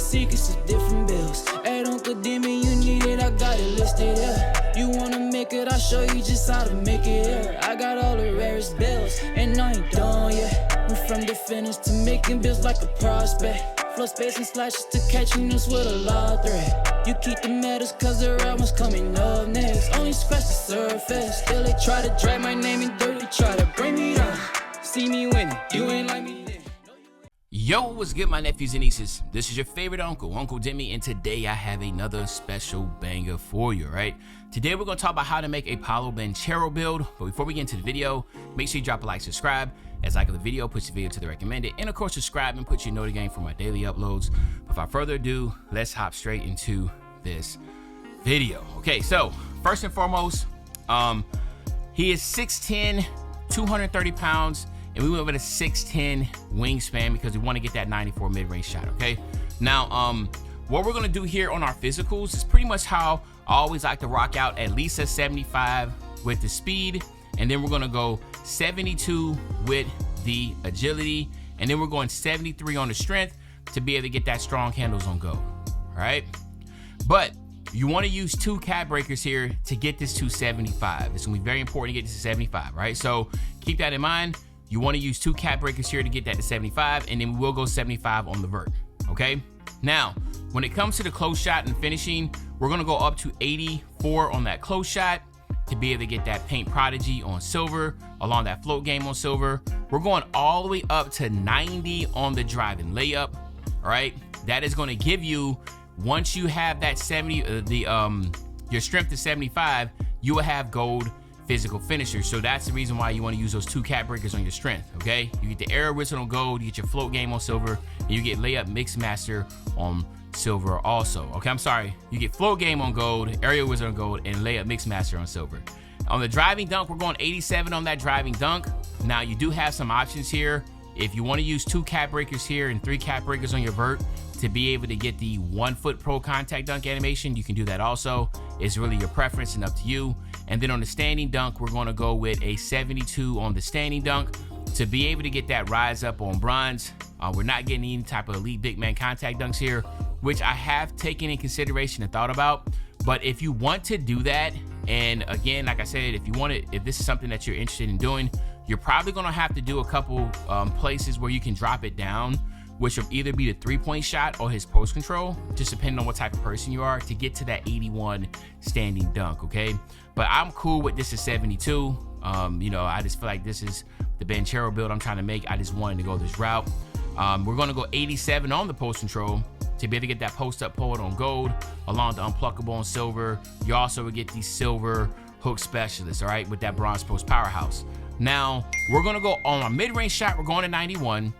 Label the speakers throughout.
Speaker 1: secrets of different bills. Hey, don't condemn me, you need it, I got it listed, yeah. You wanna make it, I'll show you just how to make it, yeah. I got all the rarest bills, and I ain't done yet. Went from the finish to making bills like a prospect. Flow space and slashes to catching us with a lot of threat. You keep the medals cause the right one's coming up next. Only scratch the surface. Still they try to drag my name in dirt. They try to bring me down. See me winning. You ain't like me then.
Speaker 2: Yo, what's good, my nephews and nieces? This is your favorite uncle, Uncle Demi, and today I have another special banger for you, right? Today we're going to talk about how to make a Paolo Banchero build, but before we get into the video, make sure you drop a like, subscribe, as like the video, push the video to the recommended, and of course subscribe and put your notification for my daily uploads. Without further ado, let's hop straight into this video. Okay, so first and foremost, he is 6'10", 230 pounds, and we went with a 6'10" wingspan because we want to get that 94 mid-range shot, okay? Now, what we're going to do here on our physicals is pretty much how I always like to rock out, at least a 75 with the speed, and then we're going to go 72 with the agility, and then we're going 73 on the strength to be able to get that strong handles on go, all right? But you want to use 2 cap breakers here to get this to 75. It's going to be very important to get this to 75, right? So keep that in mind. You want to use 2 cap breakers here to get that to 75, and then we will go 75 on the vert, okay? Now, when it comes to the close shot and finishing, we're going to go up to 84 on that close shot to be able to get that paint prodigy on silver, along that float game on silver. We're going all the way up to 90 on the driving layup, all right? That is going to give you, once you have that 70, your strength to 75, you will have gold physical finishers. So that's the reason why you want to use those 2 cap breakers on your strength, okay? You get the aerial wizard on gold, you get your float game on silver, and you get layup mix master on silver also. Okay, I'm sorry. You get float game on gold, aerial wizard on gold, and layup mix master on silver. On the driving dunk, we're going 87 on that driving dunk. Now, you do have some options here. If you want to use 2 cap breakers here and 3 cap breakers on your vert to be able to get the 1 foot pro contact dunk animation, you can do that also. It's really your preference and up to you. And then on the standing dunk, we're going to go with a 72 on the standing dunk to be able to get that rise up on bronze. We're not getting any type of elite big man contact dunks here, which I have taken in consideration and thought about. But if you want to do that, and again, like I said, if this is something that you're interested in doing, you're probably going to have to do a couple places where you can drop it down, which will either be the 3-point shot or his post control, just depending on what type of person you are, to get to that 81 standing dunk, okay? But I'm cool with this at 72. You know, I just feel like this is the Banchero build I'm trying to make. I just wanted to go this route. We're going to go 87 on the post control to be able to get that post-up pull on gold, along with the unpluckable on silver. You also would get the silver hook specialist, all right, with that bronze post powerhouse. Now, we're going to go on our mid-range shot. We're going to 91.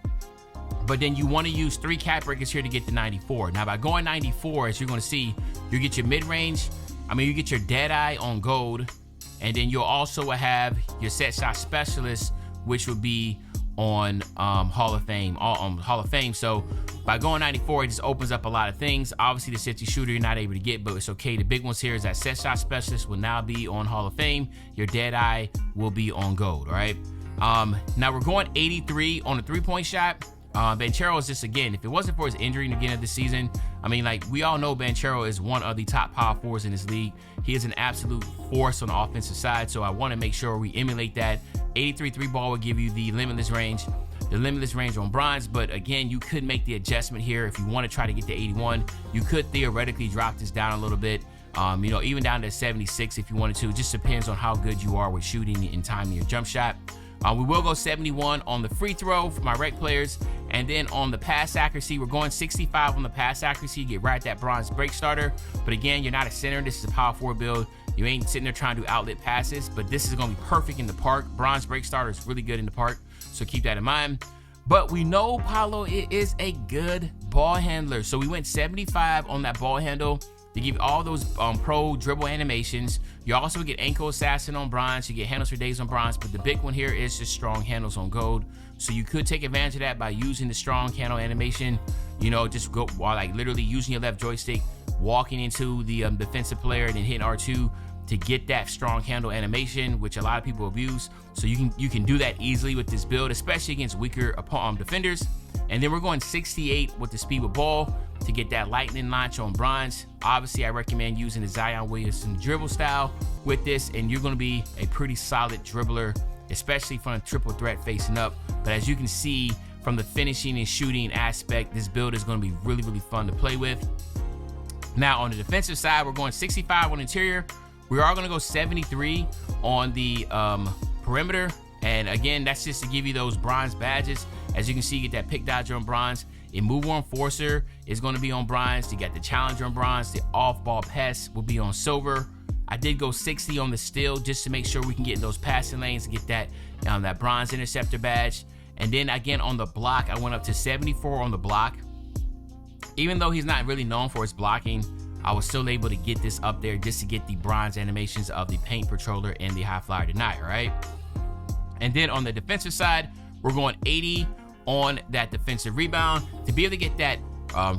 Speaker 2: But then you want to use 3 cap breakers here to get to 94. Now, by going 94, as you're going to see, you get your mid-range. You get your dead eye on gold. And then you'll also have your set shot specialist, which would be on Hall of Fame. So by going 94, it just opens up a lot of things. Obviously, the 50 shooter you're not able to get, but it's okay. The big ones here is that set shot specialist will now be on Hall of Fame. Your dead eye will be on gold, all right? Now we're going 83 on the 3-point shot. Banchero is just, again, if it wasn't for his injury in the beginning of the season, like we all know Banchero is one of the top power forwards in this league. He is an absolute force on the offensive side, so I want to make sure we emulate that. 83 3-ball will give you the limitless range on bronze, but again, you could make the adjustment here. If you want to try to get to 81, you could theoretically drop this down a little bit, you know, even down to 76 if you wanted to. It just depends on how good you are with shooting and timing your jump shot. We will go 71 on the free throw for my rec players. And then on the pass accuracy, we're going 65 on the pass accuracy. You get right at that bronze break starter. But again, you're not a center. This is a power forward build. You ain't sitting there trying to do outlet passes, but this is going to be perfect in the park. Bronze break starter is really good in the park, so keep that in mind. But we know Paolo is a good ball handler. So we went 75 on that ball handle to give all those pro dribble animations. You also get ankle assassin on bronze. You get handles for days on bronze. But the big one here is just strong handles on gold. So you could take advantage of that by using the strong handle animation. You know, just go while like literally using your left joystick, walking into the defensive player and then hitting R2 to get that strong handle animation, which a lot of people abuse. So you can do that easily with this build, especially against weaker defenders. And then we're going 68 with the speed with ball. to get that lightning launch on bronze. Obviously, I recommend using the Zion Williamson dribble style with this, and you're going to be a pretty solid dribbler, especially from a triple threat facing up. But as you can see from the finishing and shooting aspect, this build is going to be really, really fun to play with. Now, on the defensive side, we're going 65 on interior. We are going to go 73 on the perimeter. And again, that's just to give you those bronze badges. As you can see, you get that pick dodger on bronze. A move on enforcer is going to be on bronze. You got the challenger on bronze. The off-ball pest will be on silver. I did go 60 on the steal just to make sure we can get in those passing lanes to get that bronze interceptor badge. And then again on the block, I went up to 74 on the block. Even though he's not really known for his blocking, I was still able to get this up there just to get the bronze animations of the paint patroller and the high flyer denier, right? And then on the defensive side, we're going 80 on that defensive rebound to be able to get that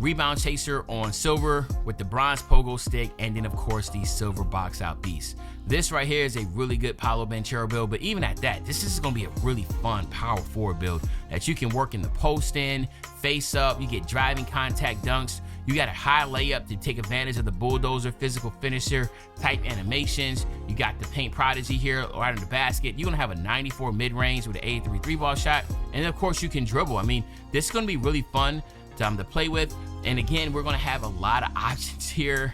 Speaker 2: rebound chaser on silver with the bronze pogo stick, and then of course the silver box out beast. This right here is a really good Paolo Banchero build, but even at that, this is going to be a really fun power forward build that you can work in the post in, face up, you get driving contact dunks, you got a high layup to take advantage of the bulldozer physical finisher type animations, you got the paint prodigy here right in the basket, you're going to have a 94 mid-range with an 83 three-ball shot, and of course you can dribble. I mean, this is going to be really fun to play with, and again, we're going to have a lot of options here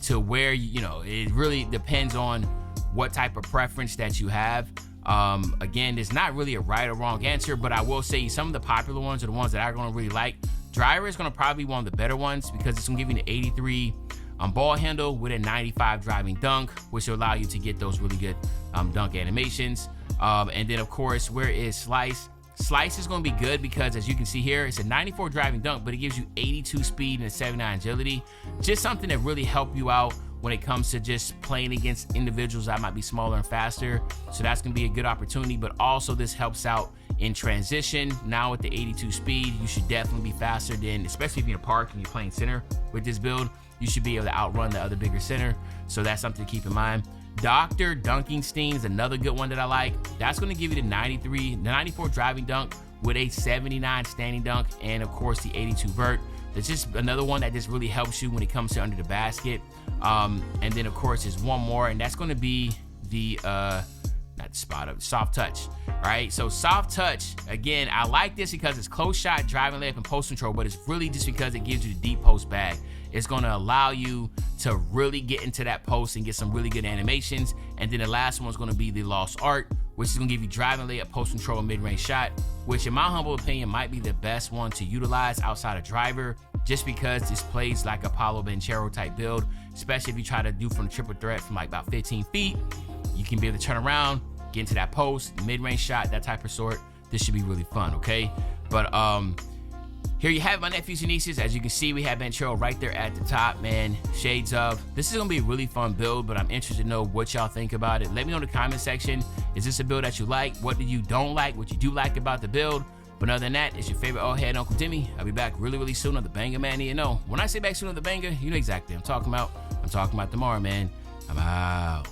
Speaker 2: to where, you know, it really depends on what type of preference that you have. Again, there's not really a right or wrong answer, but I will say some of the popular ones are the ones that I'm going to really like. Driver is going to probably be one of the better ones because it's going to give you an 83 ball handle with a 95 driving dunk, which will allow you to get those really good dunk animations. And then, of course, where is Slice? Slice is going to be good because, as you can see here, it's a 94 driving dunk, but it gives you 82 speed and a 79 agility. Just something that really help you out when it comes to just playing against individuals that might be smaller and faster. So that's going to be a good opportunity, but also this helps out in transition. Now with the 82 speed, you should definitely be faster than, especially if you're in a park and you're playing center with this build, you should be able to outrun the other bigger center. So that's something to keep in mind. Dr. Dunking Steen is another good one that I like. That's going to give you the 94 driving dunk with a 79 standing dunk, and of course the 82 vert. That's just another one that just really helps you when it comes to under the basket. And then of course there's one more, and that's going to be the soft touch. Right, so soft touch, again, I like this because it's close shot, driving layup, and post control, but it's really just because it gives you the deep post bag. It's going to allow you to really get into that post and get some really good animations. And then the last one is going to be the lost art, which is going to give you driving layup, post control, and mid-range shot, which in my humble opinion might be the best one to utilize outside of driver, just because this plays like a Paolo Banchero type build, especially if you try to do from the triple threat from like about 15 feet. You can be able to turn around, get into that post, mid-range shot, that type of sort. This should be really fun, okay? But here you have my nephews and nieces. As you can see, we have Banchero right there at the top, man. Shades of. This is gonna be a really fun build, but I'm interested to know what y'all think about it. Let me know in the comment section. Is this a build that you like? What do you don't like? What you do like about the build? But other than that, it's your favorite old head Uncle Timmy. I'll be back really, really soon on the Banger, man. You know, when I say back soon on the Banger, you know exactly what I'm talking about. I'm talking about tomorrow, man. I'm out.